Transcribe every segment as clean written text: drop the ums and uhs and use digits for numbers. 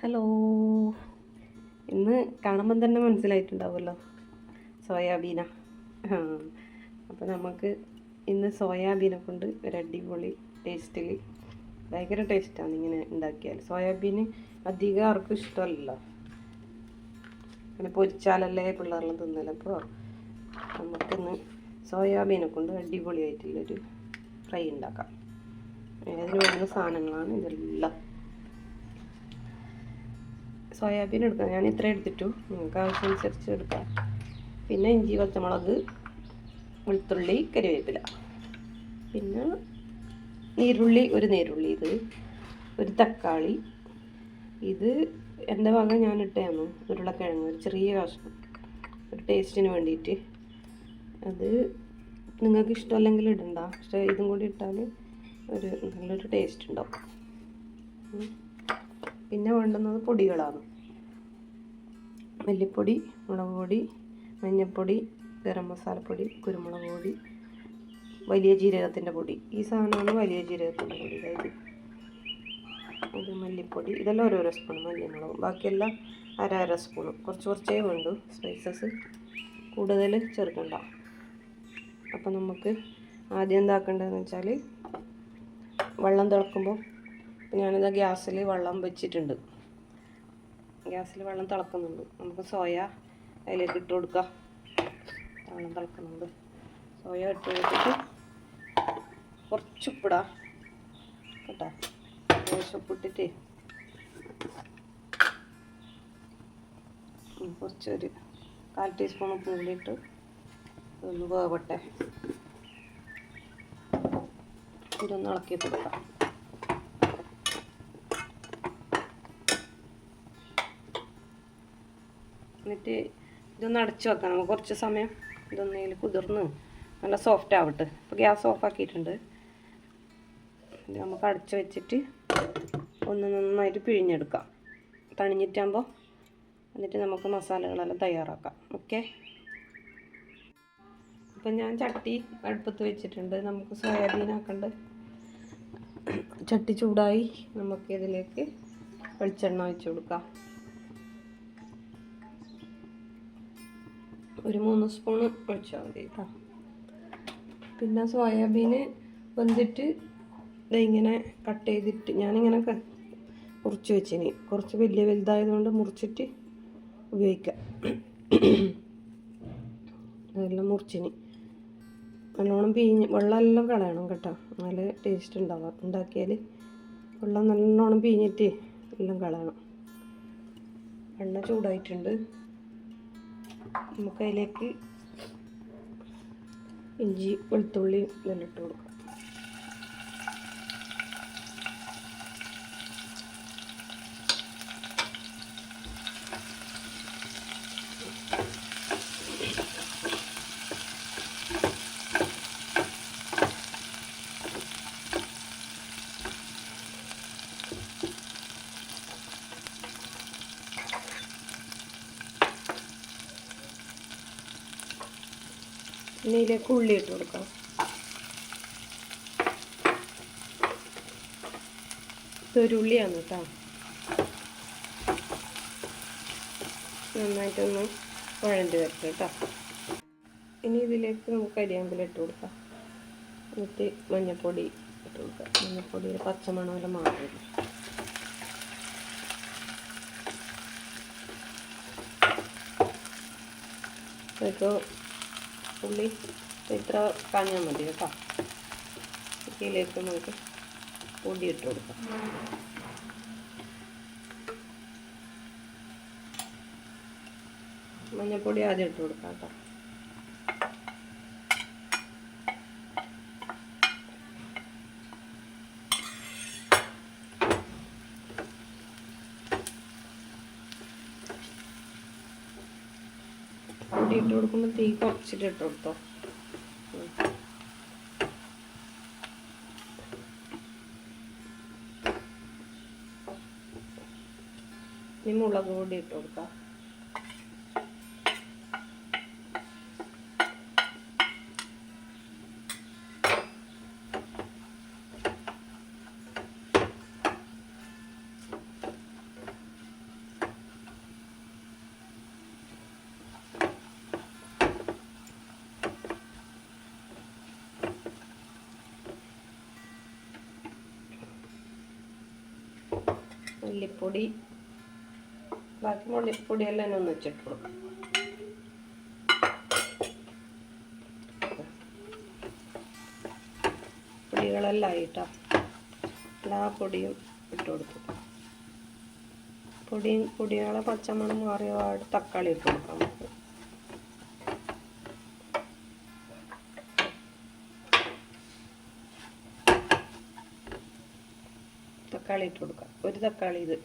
Hello. ഇന്ന് കാണുമ്പം തന്നെ മനസ്സിലായിട്ടുണ്ടാവുമല്ലോ, സോയാബീനാ. ആ അപ്പോൾ നമുക്ക് ഇന്ന് സോയാബീനെ കൊണ്ട് ഒരു അടിപൊളി ടേസ്റ്റിൽ, ഭയങ്കര ടേസ്റ്റാണ് ഇങ്ങനെ ഉണ്ടാക്കിയാൽ. സോയാബീൻ അധികം ആർക്കും ഇഷ്ടമല്ലല്ലോ, അങ്ങനെ പൊരിച്ചാലല്ലേ പിള്ളേരെല്ലാം തിന്നല്. അപ്പോൾ നമുക്കിന്ന് സോയാബീനെ കൊണ്ട് അടിപൊളിയായിട്ടുള്ളൊരു ഫ്രൈ ഉണ്ടാക്കാം. അതിന് വേണ്ട സാധനങ്ങളാണ് ഇതെല്ലാം. സോയാബീൻ എടുക്കാം, ഞാൻ ഇത്ര എടുത്തിട്ടു, നിങ്ങൾക്ക് ആവശ്യമനുസരിച്ച് എടുക്കാം. പിന്നെ ഇഞ്ചി, പച്ചമുളക്, വെളുത്തുള്ളി, കരിവേപ്പില, പിന്നെ നീരുള്ളി, ഒരു നീരുള്ളി, ഒരു തക്കാളി. ഇത് എൻ്റെ വക ഞാൻ ഇട്ടതാണ്. ഉരുളക്കിഴങ്ങ് ഒരു ചെറിയ കഷ്ണം, ഒരു ടേസ്റ്റിന് വേണ്ടിയിട്ട്. അത് നിങ്ങൾക്ക് ഇഷ്ടമല്ലെങ്കിൽ ഇടണ്ട, പക്ഷേ ഇതും കൂടി ഇട്ടാൽ ഒരു നല്ലൊരു ടേസ്റ്റ് ഉണ്ടാവും. പിന്നെ വേണ്ടുന്നത് പൊടികളാണ്. മല്ലിപ്പൊടി, മുളക് പൊടി, മഞ്ഞൾപ്പൊടി, ഗരം മസാലപ്പൊടി, കുരുമുളക് പൊടി, വലിയ ജീരകത്തിൻ്റെ പൊടി. ഈ സാധനമാണ് വലിയ ജീരകത്തിൻ്റെ പൊടി. ഇത് മല്ലിപ്പൊടി, ഇതെല്ലാം ഓരോരോ സ്പൂൺ. മല്ലിമുളകും ബാക്കിയെല്ലാം അര സ്പൂണ്. കുറച്ചേ വേണ്ടൂ. സ്പൈസസ് കൂടുതൽ ചേർക്കണ്ട. അപ്പം നമുക്ക് ആദ്യം എന്താക്കേണ്ടതെന്ന് വെച്ചാൽ, വെള്ളം തിളക്കുമ്പോൾ, ഞാനിത് ഗ്യാസിൽ വെള്ളം വെച്ചിട്ടുണ്ട്. ഗ്യാസിൽ വെള്ളം തിളക്കുന്നുണ്ട്. നമുക്ക് സോയ അതിലേക്ക് ഇട്ട് കൊടുക്കാം. വെള്ളം തിളക്കുന്നുണ്ട്. സോയ ഇട്ട് കൊടുത്തിട്ട് കുറച്ച് ഉപ്പിടാം കേട്ടോ. ഉപ്പിട്ടിട്ട് കുറച്ചൊരു 1/4 ടീസ്പൂൺ ഉപ്പ് കൂടിയിട്ട് ഇതൊന്ന് വേവട്ടെ. ഇതൊന്ന് ഇളക്കി കൊടുക്കാം. എന്നിട്ട് ഇതൊന്ന് അടച്ച് വെക്കാം. നമുക്ക് കുറച്ച് സമയം ഇതൊന്നതിൽ കുതിർന്ന് നല്ല സോഫ്റ്റ് ആവട്ടെ. ഇപ്പോൾ ഗ്യാസ് ഓഫാക്കിയിട്ടുണ്ട്. ഇത് നമുക്ക് അടച്ച് വെച്ചിട്ട് ഒന്ന് നന്നായിട്ട് പിഴിഞ്ഞെടുക്കാം, തണിഞ്ഞിട്ടാകുമ്പോൾ. എന്നിട്ട് നമുക്ക് മസാലകളെല്ലാം തയ്യാറാക്കാം. ഓക്കെ. അപ്പം ഞാൻ ചട്ടി അടുപ്പത്ത് വെച്ചിട്ടുണ്ട്. നമുക്ക് സോയാബീൻ ആക്കണ്ട്. ചട്ടി ചൂടായി. നമുക്ക് ഇതിലേക്ക് വെളിച്ചെണ്ണ ഒഴിച്ച് കൊടുക്കാം. ഒരു 3 സ്പൂൺ ഒഴിച്ചാൽ മതി കേട്ടോ. പിന്നെ സോയാബീന് വെന്തിട്ട് ഇങ്ങനെ കട്ട് ചെയ്തിട്ട് ഞാനിങ്ങനെ മുറിച്ച് വെച്ചിന്. കുറച്ച് വലുതായതുകൊണ്ട് മുറിച്ചിട്ട് ഉപയോഗിക്കാം. അതെല്ലാം മുറിച്ചിന്. നല്ലോണം വെള്ളമെല്ലാം കളയണം കേട്ടോ, നല്ല ടേസ്റ്റ് ഉണ്ടാവാം. ഉണ്ടാക്കിയാൽ വെള്ളം നല്ലോണം പിഴിഞ്ഞിട്ട് എല്ലാം കളയണം. എണ്ണ ചൂടായിട്ടുണ്ട്. നമുക്ക് അതിലേക്ക് ഇഞ്ചി, വെളുത്തുള്ളി ഇതെല്ലാം ഇട്ട് കൊടുക്കാം. പിന്നെ ഇതിലേക്ക് ഉള്ളി ഇട്ട് കൊടുക്കാം. ചെറുള്ളിയാണ് കേട്ടോ. നന്നായിട്ടൊന്ന് വഴണ്ടി വരട്ടെ കേട്ടോ. ഇനി ഇതിലേക്ക് നമുക്ക് കരിയാമ്പില ഇട്ട് കൊടുക്കാം. എന്നിട്ട് മഞ്ഞൾപ്പൊടി ഇട്ട് കൊടുക്കാം. മഞ്ഞൾപ്പൊടിയുടെ പച്ചമണമെല്ലാം മാറില്ല. ഇപ്പോൾ ഉള്ളി ഇത്ര കാഞ്ഞാൽ മതി കേട്ടോ. ഇതിലേക്ക് നമുക്ക് പൊടി ഇട്ട് കൊടുക്കാം. മഞ്ഞൾപ്പൊടി ആദ്യം ഇട്ട് കൊടുക്കാം കേട്ടോ. പൊടി ഇട്ട് കൊടുക്കുമ്പോൾ തീ കുറച്ചിട്ട് ഇട്ട് കൊടുത്തോ. ഇനി മുളക് പൊടി ഇട്ട് കൊടുക്കാം. മല്ലിപ്പൊടി, ബാക്കി മല്ലിപ്പൊടിയെല്ലാം തന്നെ ഒന്ന് വെച്ചിട്ട് കൊടുക്കാം. പൊടികളെല്ലാം ആയിട്ടാ, എല്ലാ പൊടിയും ഇട്ട് കൊടുത്തു. പൊടികളെ പച്ചമണം മാറിയ പാട് തക്കാളി ഇട്ട് കൊടുക്കാം നമുക്ക്. തക്കാളി ഇട്ട് കൊടുക്കാം, ഒരു തക്കാളി ഇത്.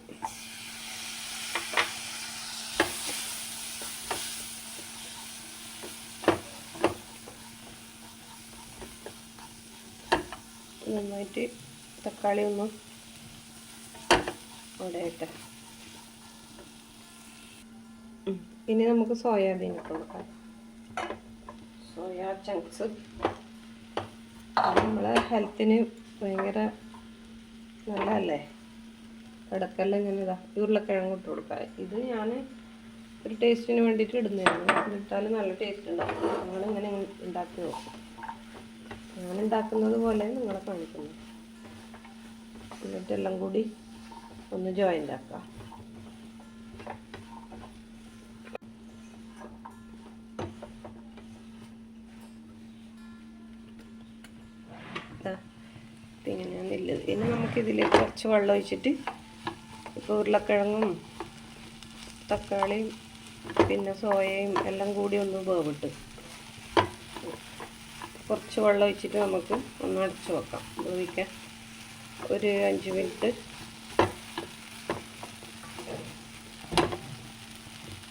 നന്നായിട്ട് തക്കാളി ഒന്ന് ഉടയട്ടെ. ഇനി നമുക്ക് സോയാബീൻ ഇട്ട് കൊടുക്കാം. സോയാ ചങ്ക്സ് നമ്മളെ ഹെൽത്തിന് ഭയങ്കര നല്ലതല്ലേ. കിടക്കെല്ലാം ഇങ്ങനെ ഇതാ ഉരുളക്കിഴങ്ങ് ഇട്ട് കൊടുക്കാം. ഇത് ഞാൻ ഒരു ടേസ്റ്റിന് വേണ്ടിയിട്ട് ഇടുന്നതാണ്. ഇതിട്ടാൽ നല്ല ടേസ്റ്റ് ഉണ്ടാക്കും. നിങ്ങളിങ്ങനെ ഉണ്ടാക്കി നോക്കും. ഞാൻ ഉണ്ടാക്കുന്നത് പോലെ നിങ്ങളെ കാണിക്കുന്നത്. എന്നിട്ടെല്ലാം കൂടി ഒന്ന് ജോയിൻ്റ് ആക്കാം. പിന്നെയാണുള്ളത്. ഇനി നമുക്കിതിലേക്ക് കുറച്ച് വെള്ളം ഒഴിച്ചിട്ട് ഇപ്പോൾ ഉരുളക്കിഴങ്ങും തക്കാളിയും പിന്നെ സോയയും എല്ലാം കൂടി ഒന്ന് വേവിട്ട് കുറച്ച് വെള്ളം ഒഴിച്ചിട്ട് നമുക്ക് ഒന്ന് അടച്ച് വെക്കാം. വേവിക്കാൻ ഒരു 5 മിനിറ്റ്.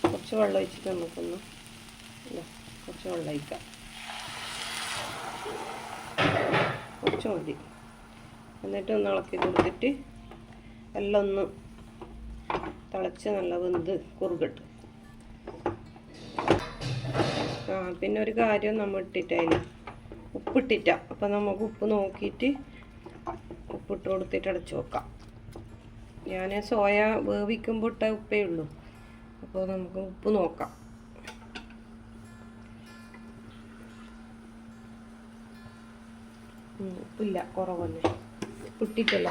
കുറച്ച് വെള്ളം ഒഴിച്ചിട്ട് നമുക്കൊന്ന് കുറച്ച് വെള്ളം ഒഴിക്കാം. കുറച്ച് മതി. എന്നിട്ട് ഒന്ന് ഇളക്കി കൊടുത്തിട്ട് എല്ലാം ഒന്ന് തിളച്ച് നല്ല വെന്ത് കുറുകട്ട്. പിന്നെ ഒരു കാര്യം നമ്മൾ ഇട്ടിട്ടതിൽ ഉപ്പിട്ടിട്ട. അപ്പം നമുക്ക് ഉപ്പ് നോക്കിയിട്ട് ഉപ്പിട്ട് കൊടുത്തിട്ട് അടച്ച് വെക്കാം. ഞാൻ സോയ വേവിക്കുമ്പോൾ ഇട്ട ഉപ്പേ ഉള്ളൂ. അപ്പോൾ നമുക്ക് ഉപ്പ് നോക്കാം. ഉപ്പില്ല, കുറവ് തന്നെ. ഉപ്പിട്ടിട്ടല്ല,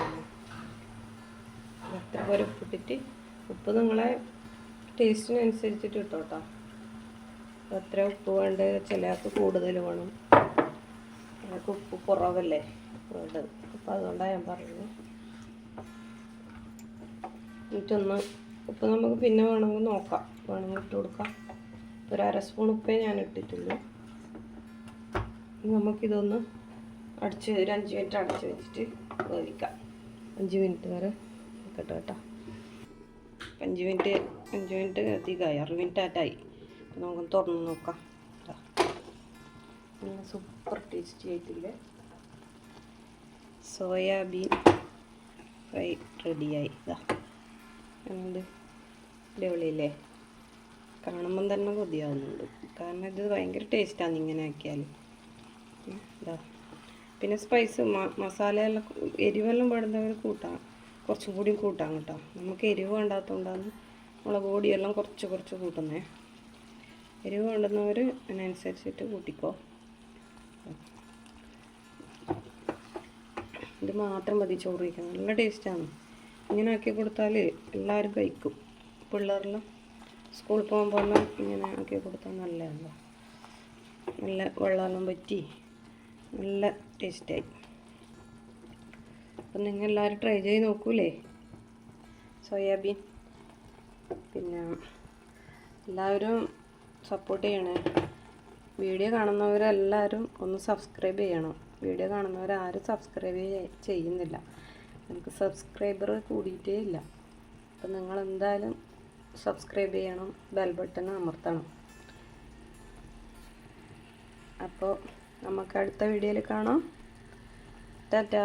എത്ര പോലെ ഉപ്പിട്ടിട്ട്. ഉപ്പ് നിങ്ങളെ ടേസ്റ്റിനനുസരിച്ചിട്ട് ഇട്ടോട്ടോ. എത്ര ഉപ്പ് വേണ്ട, ചിലർക്ക് കൂടുതൽ വേണം. ഞങ്ങൾക്ക് ഉപ്പ് കുറവല്ലേ വേണ്ടത്. അപ്പം അതുകൊണ്ടാണ് ഞാൻ പറയുന്നത്. എന്നിട്ടൊന്ന് ഉപ്പ് നമുക്ക് പിന്നെ വേണമെങ്കിൽ നോക്കാം, വേണമെങ്കിൽ ഇട്ട് കൊടുക്കാം. ഒരു 1/2 സ്പൂൺ ഉപ്പേ ഞാൻ ഇട്ടിട്ടുള്ളൂ. നമുക്കിതൊന്ന് അടച്ച് ഒരു 5 മിനിറ്റ് അടച്ച് വെച്ചിട്ട് വേവിക്കാം. 5 മിനിറ്റ് വരെ വെക്കട്ടെ കേട്ടോ. 5 മിനിറ്റ് അധികമായി, 6 മിനിറ്റ് ആയിട്ടായി. അപ്പം നമുക്കൊന്ന് തുറന്ന് നോക്കാം. സൂപ്പർ ടേസ്റ്റി ആയിട്ടില്ലേ സോയാബീൻ ഫ്രൈ റെഡിയായി. ഇതാ എന്ത് അടിപൊളിയല്ലേ. കാണുമ്പം തന്നെ കൊതിയാവുന്നുണ്ട്. കാരണം ഇത് ഭയങ്കര ടേസ്റ്റാണ് ഇങ്ങനെ ആക്കിയാൽ. ഇതാ പിന്നെ സ്പൈസ് മസാലയെല്ലാം എരിവെല്ലാം പെടുന്നവർ കൂട്ടാം, കുറച്ചും കൂടി കൂട്ടാം കേട്ടോ. നമുക്ക് എരിവ് വേണ്ടാത്തതുകൊണ്ടാണ് മുളക് പൊടിയെല്ലാം കുറച്ച് കൂട്ടുന്നത്. എരിവ് വേണ്ടുന്നവർ അതിനനുസരിച്ചിട്ട് കൂട്ടിക്കോ. ഇത് മാത്രം മതി ചോറ് കഴിക്കാൻ. നല്ല ടേസ്റ്റാണ്. ഇങ്ങനെ ആക്കി കൊടുത്താൽ എല്ലാവരും കഴിക്കും. പിള്ളേരെല്ലാം സ്കൂളിൽ പോകുമ്പോൾ എല്ലാം ഇങ്ങനെ ആക്കി കൊടുത്താൽ നല്ലതല്ലോ. നല്ല വെള്ളമെല്ലാം പറ്റി നല്ല ടേസ്റ്റായി. അപ്പം നിങ്ങൾ എല്ലാവരും ട്രൈ ചെയ്ത് നോക്കൂലേ സോയാബീൻ. പിന്നെ എല്ലാവരും സപ്പോർട്ട് ചെയ്യണേ. വീഡിയോ കാണുന്നവരെല്ലാവരും ഒന്ന് സബ്സ്ക്രൈബ് ചെയ്യണം. വീഡിയോ കാണുന്നവരാരും സബ്സ്ക്രൈബ് ചെയ്യുന്നില്ല. എനിക്ക് സബ്സ്ക്രൈബർ കൂടിയിട്ടേ ഇല്ല. അപ്പം നിങ്ങളെന്തായാലും സബ്സ്ക്രൈബ് ചെയ്യണം, ബെൽ ബട്ടൺ അമർത്തണം. അപ്പോൾ നമുക്ക് അടുത്ത വീഡിയോയിൽ കാണാം. ടാറ്റാ.